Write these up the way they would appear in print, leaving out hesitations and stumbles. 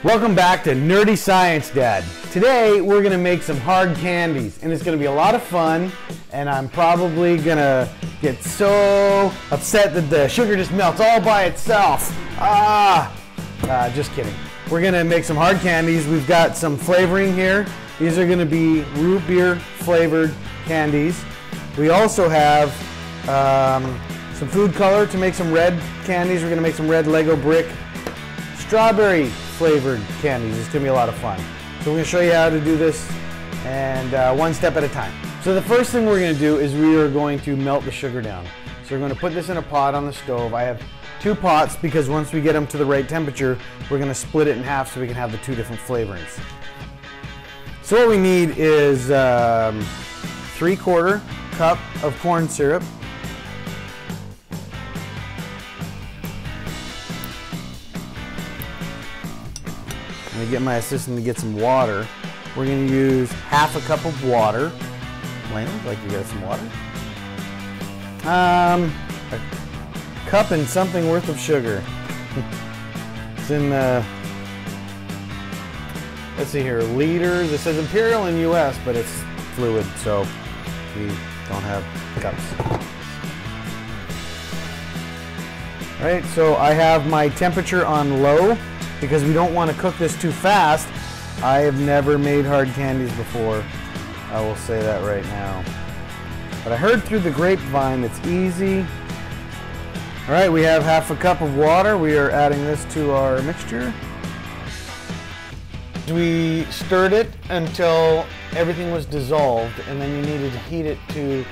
Welcome back to Nerdy Science Dad. Today we're going to make some hard candies and it's going to be a lot of fun, and I'm probably going to get so upset that the sugar just melts all by itself. Just kidding. We're going to make some hard candies. We've got some flavoring here. These are going to be root beer flavored candies. We also have some food color to make some red candies. We're going to make some red Lego brick strawberry flavored candies. It's going to be a lot of fun. So we're going to show you how to do this, and one step at a time. So the first thing we're going to do is we are going to melt the sugar down. So we're going to put this in a pot on the stove. I have two pots because once we get them to the right temperature, we're going to split it in half so we can have the two different flavorings. So what we need is 3/4 cup of corn syrup. I'm going to get my assistant to get some water. We're going to use half a cup of water. Lane, like you got some water? A cup and something worth of sugar. It's in, let's see here, liters. It says imperial in US, but it's fluid, so we don't have cups. All right, so I have my temperature on low, because we don't want to cook this too fast. I have never made hard candies before. I will say that right now. But I heard through the grapevine it's easy. All right, we have half a cup of water. We are adding this to our mixture. We stirred it until everything was dissolved, and then you needed to heat it to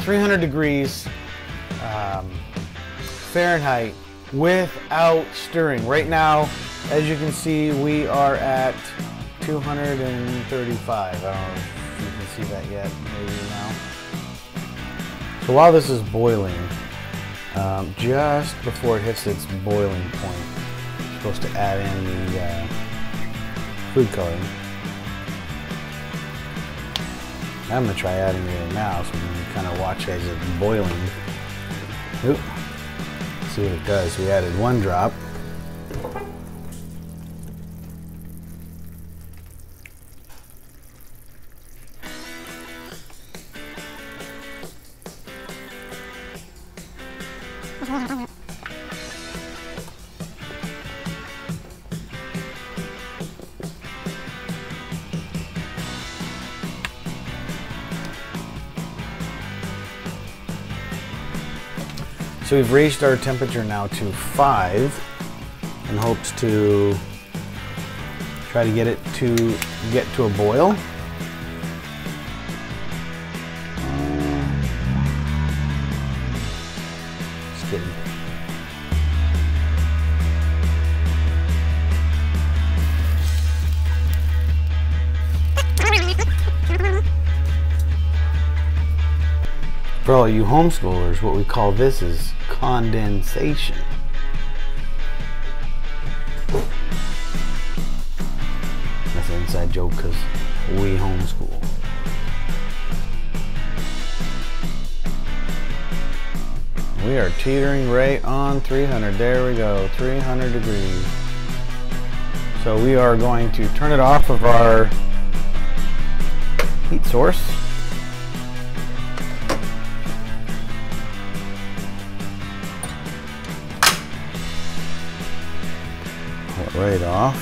300 degrees Fahrenheit without stirring. Right now, as you can see, we are at 235. I don't know if you can see that yet, maybe now. So while this is boiling, just before it hits its boiling point, you're supposed to add in the food coloring. I'm going to try adding it in now so we can kind of watch as it's boiling. Oop. See what it does. We added 1 drop. So we've raised our temperature now to 5 in hopes to try to get it to get to a boil. Just kidding. For all you homeschoolers, what we call this is condensation. That's an inside joke because we homeschool. We are teetering right on 300. There we go, 300 degrees. So we are going to turn it off of our heat source. Right off,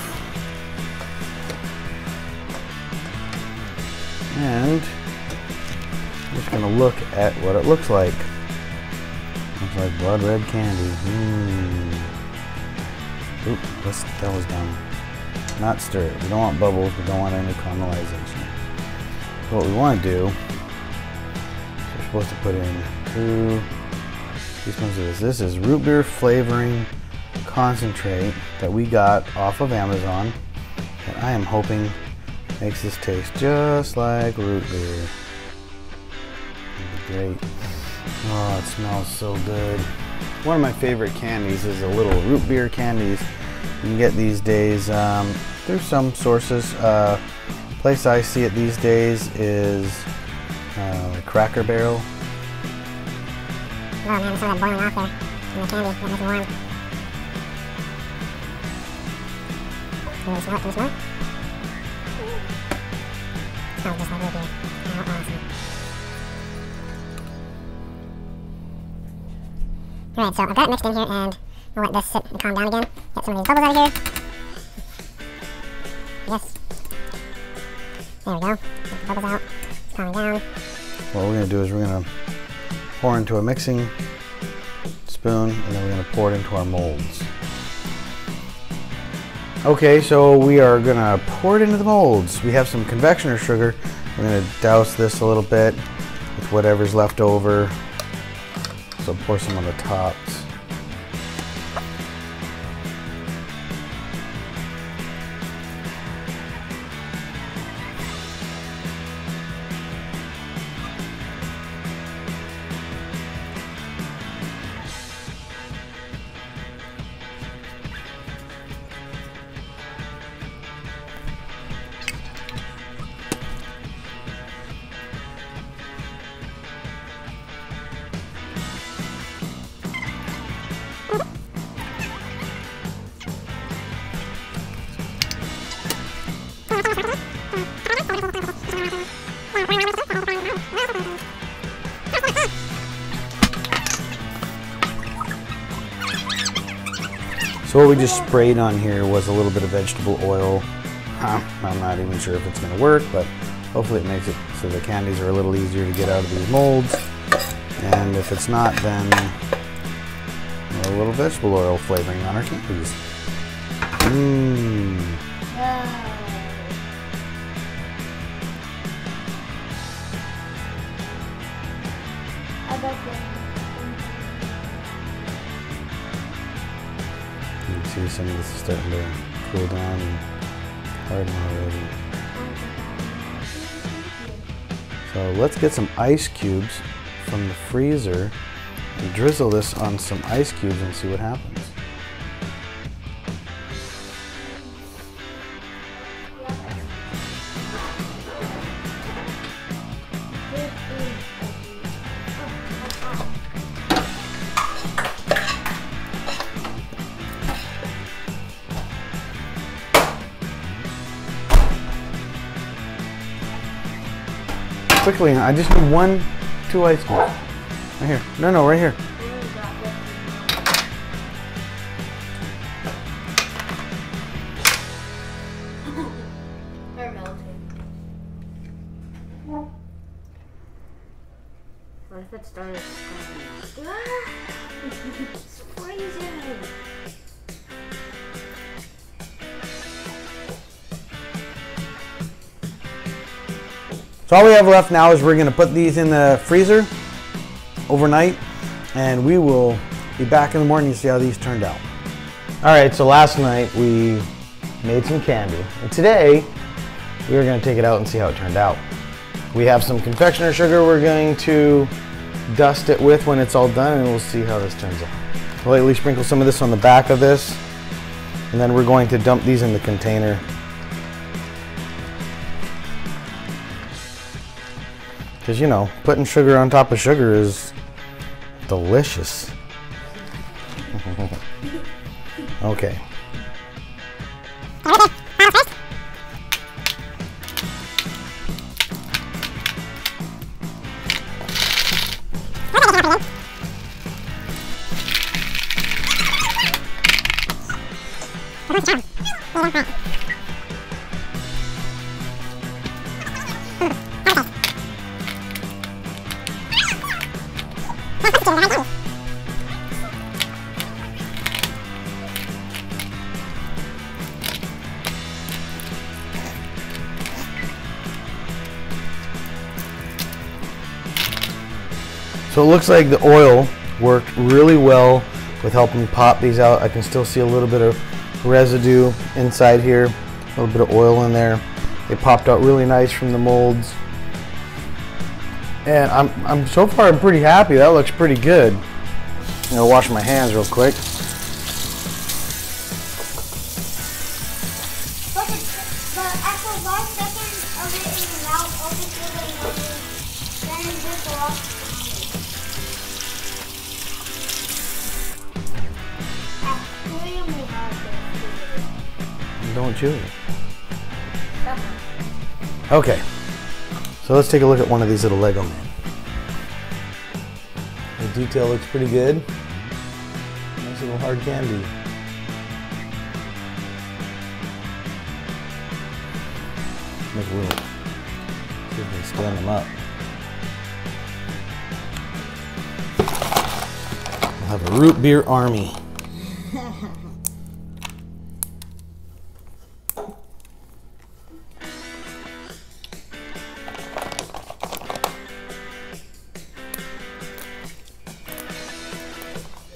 and I'm just going to look at what it looks like. Looks like blood red candy. Oop, that was done. Not stir it. We don't want bubbles. We don't want any caramelization. So what we want to do is we're supposed to put in 2 teaspoons of this. This is root beer flavoring concentrate that we got off of Amazon, and I am hoping makes this taste just like root beer. Great. Oh, it smells so good. One of my favorite candies is the little root beer candies you can get these days through some sources. Place I see it these days is Cracker Barrel. Oh man, I saw that boiling off there in the candy. That makes it warm. Can you smell it? Can you smell it? It smells just like root beer. How awesome. Alright, so I've got it mixed in here, and we'll let this sit and calm down again. Get some of these bubbles out of here. Yes. There we go. Get the bubbles out. It's calming down. What we're going to do is we're going to pour into a mixing spoon, and then we're going to pour it into our molds. Okay, so we are going to pour it into the molds. We have some confectioner sugar. We're going to douse this a little bit with whatever's left over. So pour some on the tops. So what we just sprayed on here was a little bit of vegetable oil. I'm not even sure if it's going to work, but hopefully it makes it so the candies are a little easier to get out of these molds. And if it's not, then a little vegetable oil flavoring on our candies. Mmm. You can see some of this is starting to cool down and harden already. So let's get some ice cubes from the freezer and drizzle this on some ice cubes and see what happens. Quickly, I just need 2 ice cubes. Right here. No, right here. They're melting. What if it started to it's freezing. So all we have left now is we're going to put these in the freezer overnight, and we will be back in the morning to see how these turned out. All right, so last night we made some candy, and today we're going to take it out and see how it turned out. We have some confectioner sugar we're going to dust it with when it's all done, and we'll see how this turns out. We'll lightly sprinkle some of this on the back of this, and then we're going to dump these in the container. Because, you know, putting sugar on top of sugar is delicious. Okay. So it looks like the oil worked really well with helping pop these out. I can still see a little bit of residue inside here, a little bit of oil in there. They popped out really nice from the molds. And I'm so far I'm pretty happy. That looks pretty good. I'm gonna wash my hands real quick. Don't chew it. Okay, so let's take a look at one of these little Lego men. The detail looks pretty good. Nice little hard candy. Make a little, see if we can stand them up. We'll have a root beer army.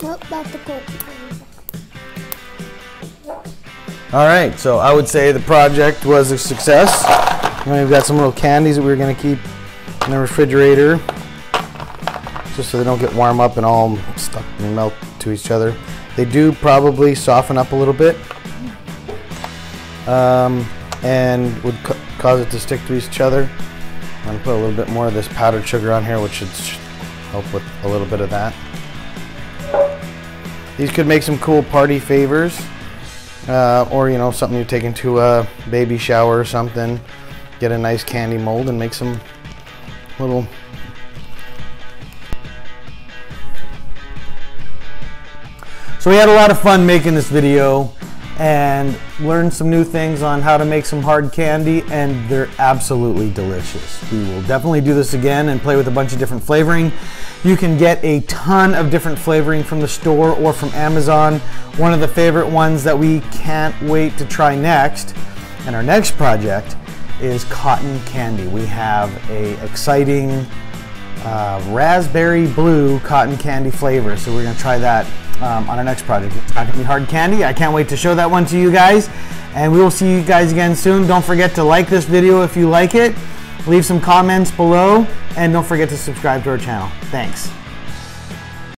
Nope, that's the cool. All right, so I would say the project was a success. And we've got some little candies that we're gonna keep in the refrigerator just so they don't get warm up and all stuck and melt to each other. They do probably soften up a little bit and would cause it to stick to each other. I'm gonna put a little bit more of this powdered sugar on here, which should help with a little bit of that. These could make some cool party favors, or you know, something you take into a baby shower or something. Get a nice candy mold and make some little. So we had a lot of fun making this video and learned some new things on how to make some hard candy, and they're absolutely delicious. We will definitely do this again and play with a bunch of different flavoring. You can get a ton of different flavoring from the store or from Amazon. One of the favorite ones that we can't wait to try next, and our next project, is cotton candy. We have a exciting raspberry blue cotton candy flavor, so we're gonna try that on our next project. It's not gonna be hard candy. I can't wait to show that one to you guys, and we will see you guys again soon. Don't forget to like this video if you like it. Leave some comments below, and don't forget to subscribe to our channel. Thanks.